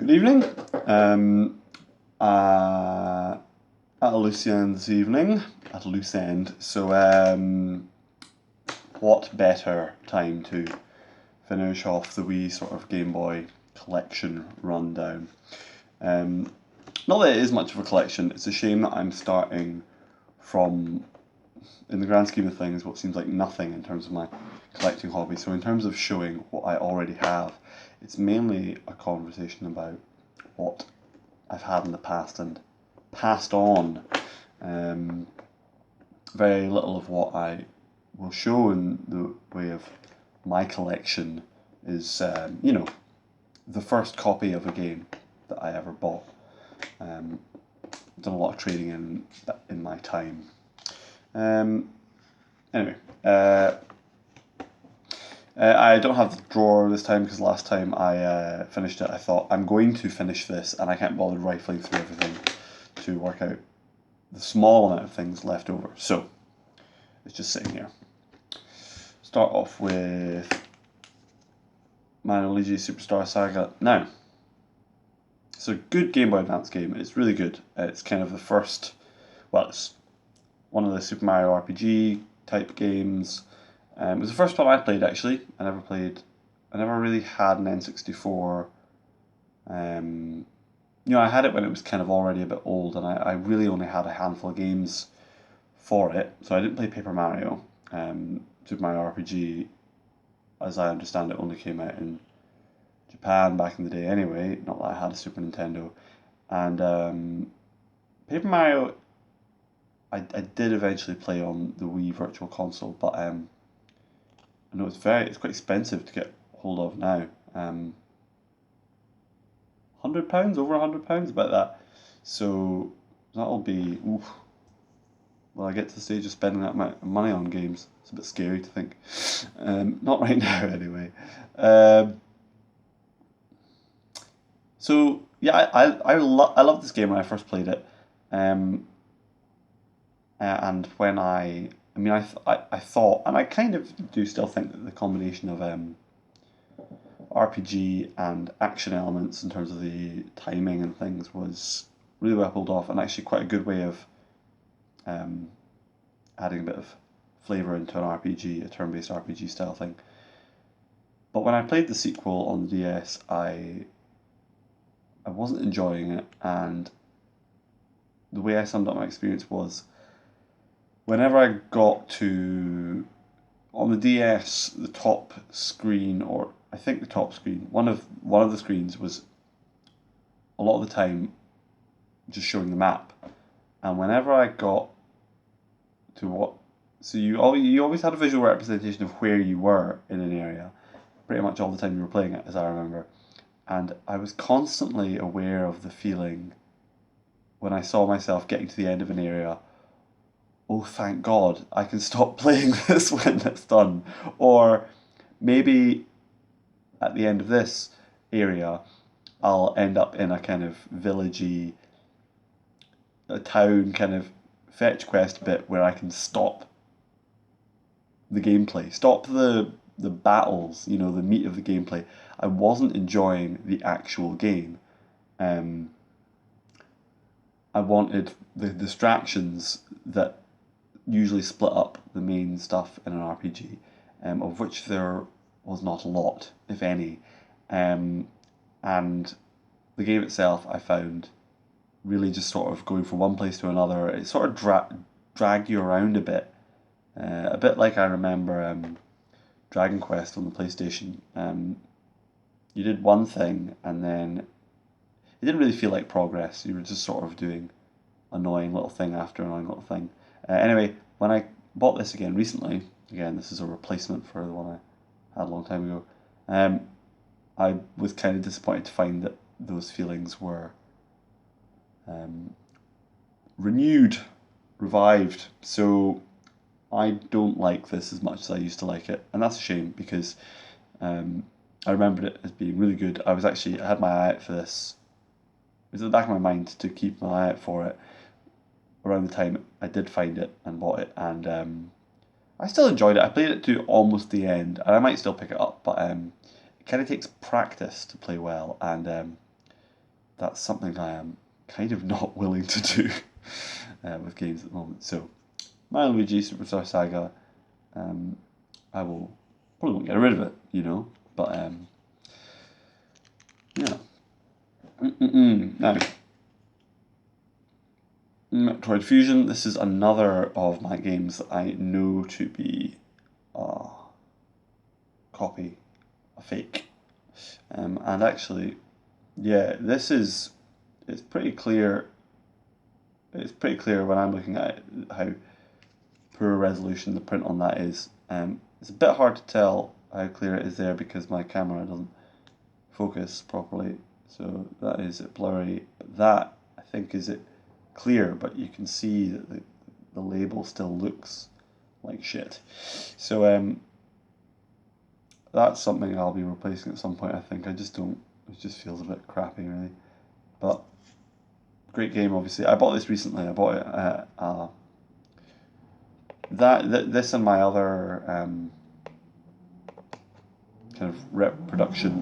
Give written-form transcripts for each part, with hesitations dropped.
Good evening. At a loose end this evening. At a loose end. So, what better time to finish off the wee sort of Game Boy collection rundown? Not that it is much of a collection. It's a shame that I'm starting from, in the grand scheme of things, what seems like nothing in terms of my collecting hobby. So in terms of showing what I already have, it's mainly a conversation about what I've had in the past and passed on. Very little of what I will show in the way of my collection is, the first copy of a game that I ever bought. Done a lot of trading in my time. Anyway, I don't have the drawer this time because last time I finished it, I thought I'm going to finish this, and I can't bother rifling through everything to work out the small amount of things left over. So it's just sitting here. Start off with Mario Luigi Superstar Saga. Now, it's a good Game Boy Advance game. It's really good. It's kind of the first, well, it's one of the Super Mario RPG type games. It was the first one I played, actually. I never really had an N64. I had it when it was kind of already a bit old, and I really only had a handful of games for it. So I didn't play Paper Mario. Super Mario RPG, as I understand it, only came out in Japan back in the day anyway, not that I had a Super Nintendo. And Paper Mario, I did eventually play on the Wii Virtual Console, but I know it's quite expensive to get hold of now. £100, over £100, about that. So that'll be, oof. Will I get to the stage of spending that amount of money on games? It's a bit scary to think. Not right now, anyway. So yeah, I loved this game when I first played it. And when I thought, and I kind of do still think that the combination of RPG and action elements in terms of the timing and things was really well pulled off, and actually quite a good way of adding a bit of flavour into an RPG, a turn-based RPG style thing. But when I played the sequel on the DS, I wasn't enjoying it, and the way I summed up my experience was, whenever I got to, on the DS, the top screen, or I think the top screen, one of the screens was a lot of the time just showing the map, and whenever I got to so you always had a visual representation of where you were in an area, pretty much all the time you were playing it, as I remember, and I was constantly aware of the feeling when I saw myself getting to the end of an area. Oh, thank God, I can stop playing this when it's done. Or maybe at the end of this area, I'll end up in a kind of villagey, a town kind of fetch quest bit where I can stop the gameplay, stop the battles, the meat of the gameplay. I wasn't enjoying the actual game. I wanted the distractions that usually split up the main stuff in an RPG, of which there was not a lot, if any. And the game itself, I found, really just sort of going from one place to another. It sort of dragged you around a bit like I remember Dragon Quest on the PlayStation. You did one thing, and then it didn't really feel like progress. You were just sort of doing annoying little thing after annoying little thing. Anyway, when I bought this again recently, again, this is a replacement for the one I had a long time ago, I was kind of disappointed to find that those feelings were renewed, revived. So I don't like this as much as I used to like it, and that's a shame because I remembered it as being really good. I had my eye out for this. It was at the back of my mind to keep my eye out for it around the time I did find it and bought it, and I still enjoyed it. I played it to almost the end, and I might still pick it up, but it kind of takes practice to play well, and that's something I am kind of not willing to do with games at the moment. So, Mario Luigi Superstar Saga, I will probably won't get rid of it, but yeah. Now, Metroid Fusion. This is another of my games that I know to be a copy, a fake, and actually, yeah, it's pretty clear. It's pretty clear when I'm looking at it how poor resolution the print on that is. It's a bit hard to tell how clear it is there because my camera doesn't focus properly, so that is it blurry. That I think is it clear, but you can see that the label still looks like shit. So that's something I'll be replacing at some point. I think I just don't. It just feels a bit crappy, really. But great game, obviously. I bought this recently. I bought it. This and my other kind of rep production.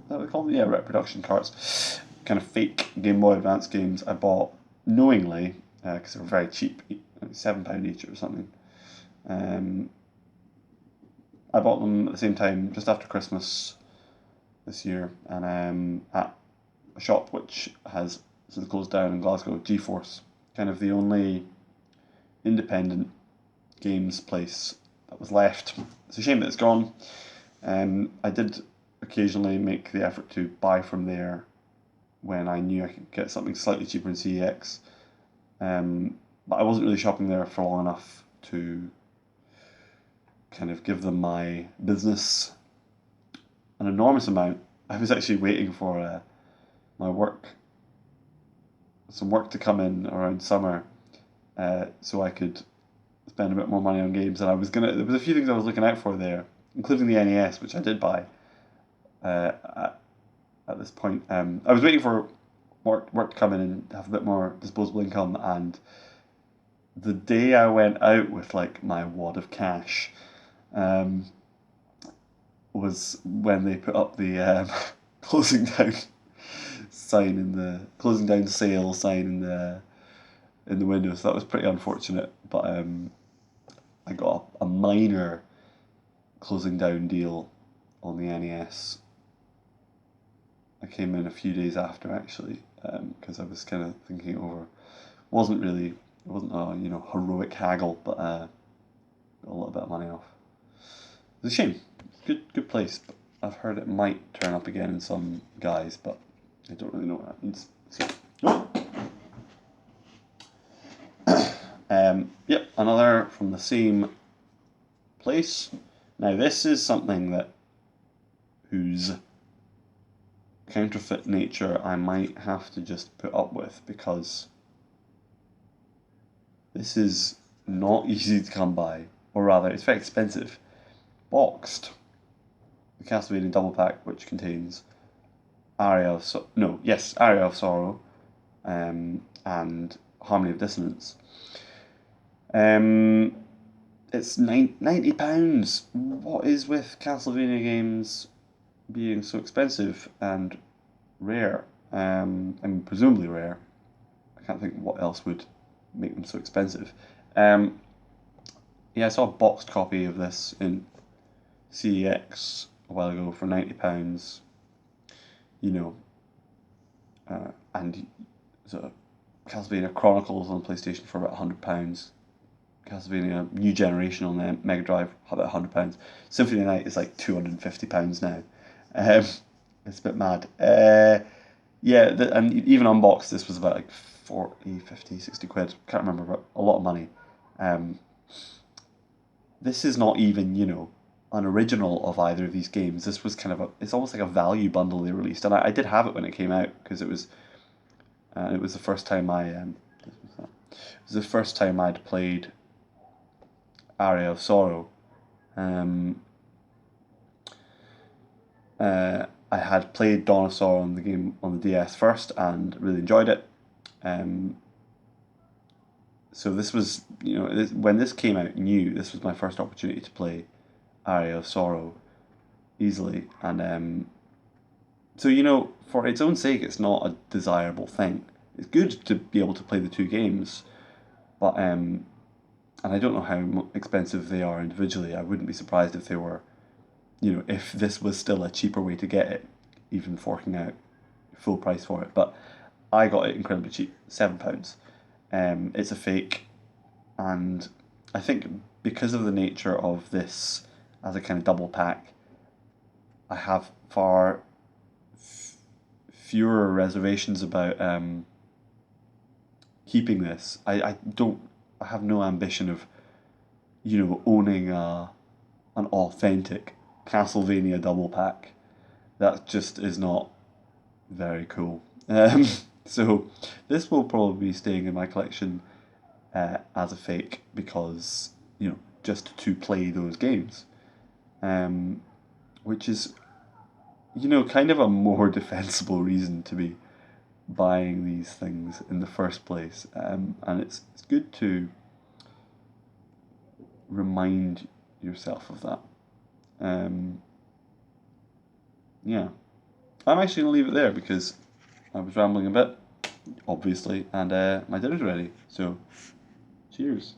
Is that what they call them? Yeah, rep production carts. Kind of fake Game Boy Advance games I bought knowingly because they were very cheap, like £7 each or something. I bought them at the same time, just after Christmas this year, and at a shop which has since closed down in Glasgow, GeForce, kind of the only independent games place that was left. It's a shame that it's gone. I did occasionally make the effort to buy from there when I knew I could get something slightly cheaper in CEX, but I wasn't really shopping there for long enough to kind of give them my business an enormous amount. I was actually waiting for some work to come in around summer, so I could spend a bit more money on games. And there was a few things I was looking out for there, including the NES, which I did buy at this point. I was waiting for work to come in and have a bit more disposable income, and the day I went out with like my wad of cash was when they put up the closing down closing down sale sign in the window. So that was pretty unfortunate, but I got a minor closing down deal on the NES. I came in a few days after, actually, because I was kind of thinking it over. It wasn't a heroic haggle, but got a little bit of money off. It's a shame. Good place, but I've heard it might turn up again in some guise, but I don't really know what that means. So, yep, another from the same place. Now this is something whose counterfeit nature I might have to just put up with, because this is not easy to come by, or rather, it's very expensive. Boxed, the Castlevania double pack, which contains Aria of Sorrow, and Harmony of Dissonance. It's £90. What is with Castlevania games being so expensive and rare? And presumably rare. I can't think what else would make them so expensive. Yeah, I saw a boxed copy of this in CEX a while ago for £90. And so Castlevania Chronicles on PlayStation for about £100. Castlevania New Generation on the Mega Drive about £100. Symphony of the Night is like £250 now. It's a bit mad. Yeah, and even unboxed, this was about like 40, 50, 60 quid. Can't remember, but a lot of money. This is not even, an original of either of these games. This was it's almost like a value bundle they released, and I did have it when it came out because it was the first time I'd played Aria of Sorrow. I had played Dawn of Sorrow on the DS first and really enjoyed it. So this was, when this came out new, this was my first opportunity to play Aria of Sorrow easily. And so, for its own sake, it's not a desirable thing. It's good to be able to play the two games, but and I don't know how expensive they are individually. I wouldn't be surprised if they were, if this was still a cheaper way to get it, even forking out full price for it. But I got it incredibly cheap, £7. It's a fake, and I think because of the nature of this as a kind of double pack, I have far fewer reservations about keeping this. I have no ambition of, owning an authentic Castlevania double pack. That just is not very cool. So this will probably be staying in my collection as a fake because, just to play those games. Which is, kind of a more defensible reason to be buying these things in the first place. And it's good to remind yourself of that. Yeah. I'm actually going to leave it there because I was rambling a bit, obviously, and my dinner's ready. So, cheers.